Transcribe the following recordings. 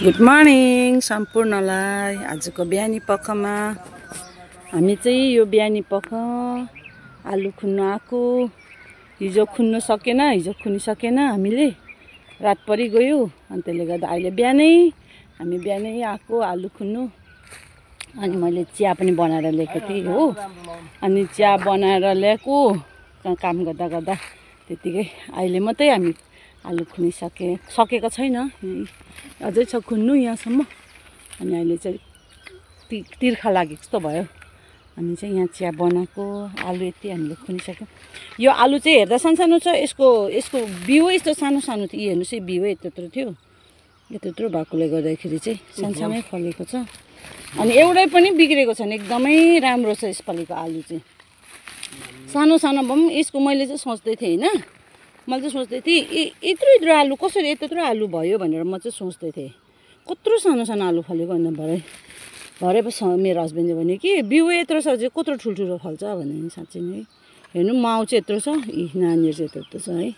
Good morning सम्पूर्णलाई। आजको बिहानी पखमा हामी चाहिँ यो बिहानी पख आलु खुन्नु आएको। हिजो खुन्नु सकेन, हिजो खुनिसकेन हामीले, रात परि गयो। अनि त्यसले गर्दा अहिले हामी बिहानै आएको आलु खुन्नु। अनि मैले चिया पनि बनाएर ल्याएको थिएँ हो। अनि चिया बनाएर ल्याएको काम गर्दा गर्दा त्यतिकै अहिले मात्रै हामी आलु सकेको छैन, अझै छ खुन्नु यहाँसम्म। अनि अहिले चाहिँ तिर्खा लागेको जस्तो भयो। अनि चाहिँ यहाँ चिया बनाएको, आलु यति हामीले खुनिसक्यौँ। यो आलु चाहिँ हेर्दा सानो छ, यसको बिउ यस्तो सानो सानो थियो। हेर्नुहोस् है, बिउ यत्रो थियो, यत्रो भएकोले गर्दाखेरि चाहिँ सानसानै फलेको छ। अनि एउटै पनि बिग्रेको छैन, एकदमै राम्रो छ यसपालिको आलु चाहिँ। सानो सानो भए पनि यसको मैले चाहिँ सोच्दै थिएँ होइन, मैले चाहिँ सोच्दै थिएँ यत्रो आलु कसरी यत्रो आलु भयो भनेर म चाहिँ सोच्दै थिएँ। कत्रो सानो सानो आलु फलेको भन्दा भरे मेरो हस्बेन्डले भन्यो कि बिउ यत्रो छ चाहिँ कत्रो ठुल्ठुलो फल्छ भने। साँच्चै नै हेर्नु, माउ चाहिँ यत्रो छ, नानीहरू चाहिँ यत्रो छ है।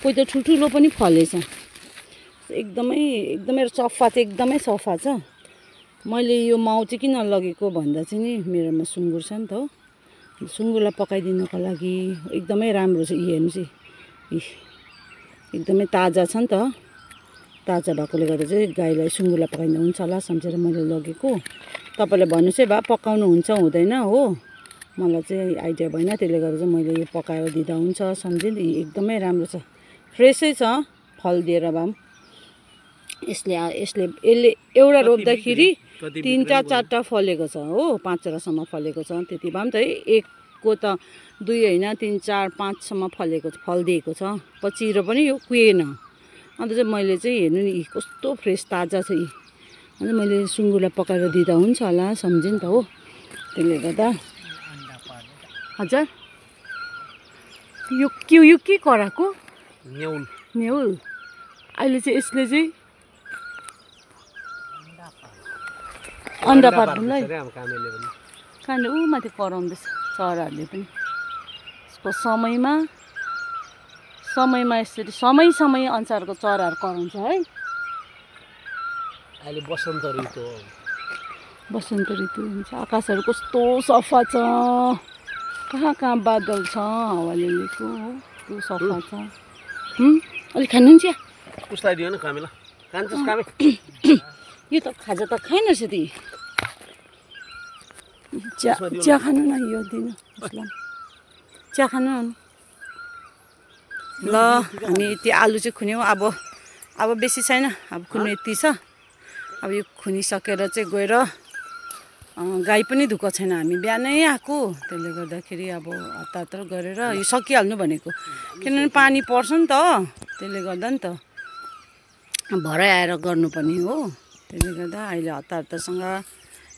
कोही त ठुल्ठुलो पनि फलेछ। एकदमै सफा चाहिँ एकदमै सफा छ। मैले यो माउ चाहिँ किन लगेको भन्दा चाहिँ नि मेरोमा सुँगुर छ नि त हो। सुँगुरलाई पकाइदिनुको लागि एकदमै राम्रो छ। हेर्नुहोस् है, एकदमै ताजा छ नि त। ताजा भएकोले गर्दा चाहिँ गाईलाई सुँगुरलाई पकाइदिनु हुन्छ होला सम्झेर मैले लगेको। तपाईँले भन्नुहोस् है, पकाउनु हुन्छ हुँदैन हो, मलाई चाहिँ आइडिया भएन। त्यसले गर्दा चाहिँ मैले यो पकाएर दिँदा हुन्छ सम्झेँ नि। एकदमै राम्रो छ, फ्रेसै छ, फल दिएर भए पनि। यसले एउटा रोप्दाखेरि 3-4टा फलेको छ हो, 5वटासम्म फलेको छ। त्यति भए पनि त एकको त 2 होइन 3, 4, 5सम्म फलिदिएको छ। पछि पनि यो कुहेन। अन्त चाहिँ मैले चाहिँ हेर्नु नि कस्तो फ्रेस ताजा छ। अन्त मैले सुँगुरलाई पकाएर दिँदा हुन्छ होला सम्झेँ नि त हो। त्यसले गर्दा हजुर यो के कराएको न्याउल अहिले चाहिँ यसले चाहिँ अन्डा पार्नुलाई कहाँले ऊ माथि कराउँदैछ चराहरूले पनि। यसको समयमा यसरी समय अनुसारको चराहरू कराउँछ है। अहिले बसन्त ऋतु हुन्छ। आकाशहरू कस्तो सफा छ, कहाँ बादल छ, हावालेको कस्तो सफा छ। अलिक खानुहुन्छ उसलाई दियो न कामेला, खान्छस् कामे? यो त खाजा त खाएन रहेछ ती। चिया खानु न, यो दिनु उसलाई चिया खानु न। ल हामी यति आलु चाहिँ खुन्यौँ। अब बेसी छैन, अब खुन्नु यति छ। अब यो खुनिसकेर चाहिँ गएर गाई पनि धुएको छैन, हामी बिहानै आएको। त्यसले गर्दाखेरि अब हतार गरेर यो सकिहाल्नु भनेको, किनभने पानी पर्छ नि त। त्यसले गर्दा नि त भरै आएर गर्नुपर्ने हो। त्यसले गर्दा अहिले हतारसँग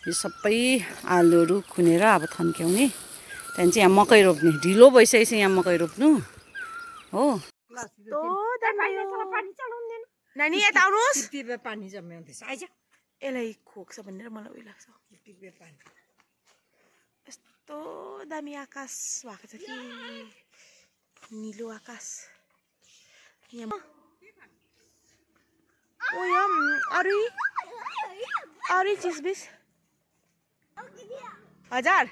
यो सबै आलुहरू खुनेर अब थन्क्याउने। त्यहाँदेखि चाहिँ यहाँ मकै रोप्ने, ढिलो भइसकेको छ यहाँ मकै रोप्नु हो। नानी यता आउनुहोस्, पानी जम्याउँदैछ आइज। यसलाई खोक्छ भनेर मलाई उयो लाग्छ। यस्तो दामी आकाश भएको छ कि, निलो आकाश। अरू चिजबिज हजार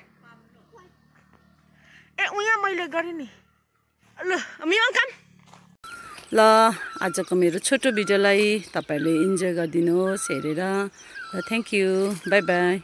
उहाँ मैले गरेँ नि। ल ल आजको मेरो छोटो भिडियोलाई तपाईँहरूले इन्जोय गरिदिनुहोस् हेरेर। Thank you, by by.